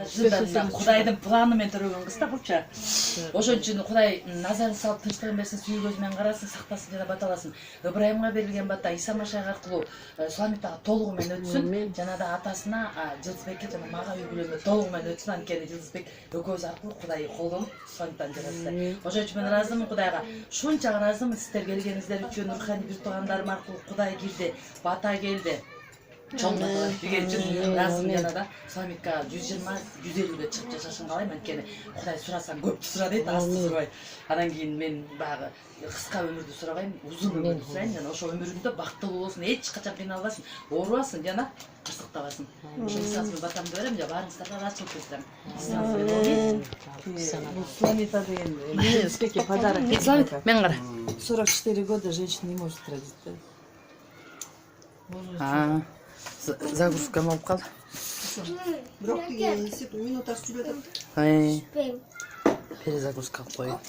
ажыдан Кудайдын планы менен төрөгөн кыз да булчу. Ошон үчүн Кудай назарын салып тынчтыгын берсин, сүйүү көзү менен карасын, сактасын жана баталасын. Ыбырайымга берилген бата Иса Машайх аркылуу Суламиттага толугу менен өтсүн. Жана да атасына Жылдызбекке жана мага үй бүлөмө толугу менен өтсүн. Анткени Жылдызбек экөөбүз аркылуу Кудай колдонуп Суламиттан жаратты. Ошон үчүн мен ыраазымын Кудайга. Шунча ыраазымын сиздер келгениңиздер үчүн, руханий бир туугандарым аркылуу Кудай кирди, бата келди. Чоң деген үчүн ыраазымын жана да Суламитка 120-150ге чыгып жашашын каалайм. Анткени Кудай сурасаң көптү сура дейт, азды сурабайт. Анан кийин мен баягы кыска өмүрдү сурабайм, узун өмүрдү сурайм. Жана ошо өмүрүндө бактылуу болсун, эч качан кыйналбасын, оорубасын жана кырсыктабасын. Ошо исасымен батамды берем, жана баарыңыздарга ыраазычылык билдирем. Бул Суламита деген успехи подарок. Мен кара. 44 года женщина не может родить. Загрузка болуп калды. Бирок минута сүйлөп Перезагрузка кылып коеюн.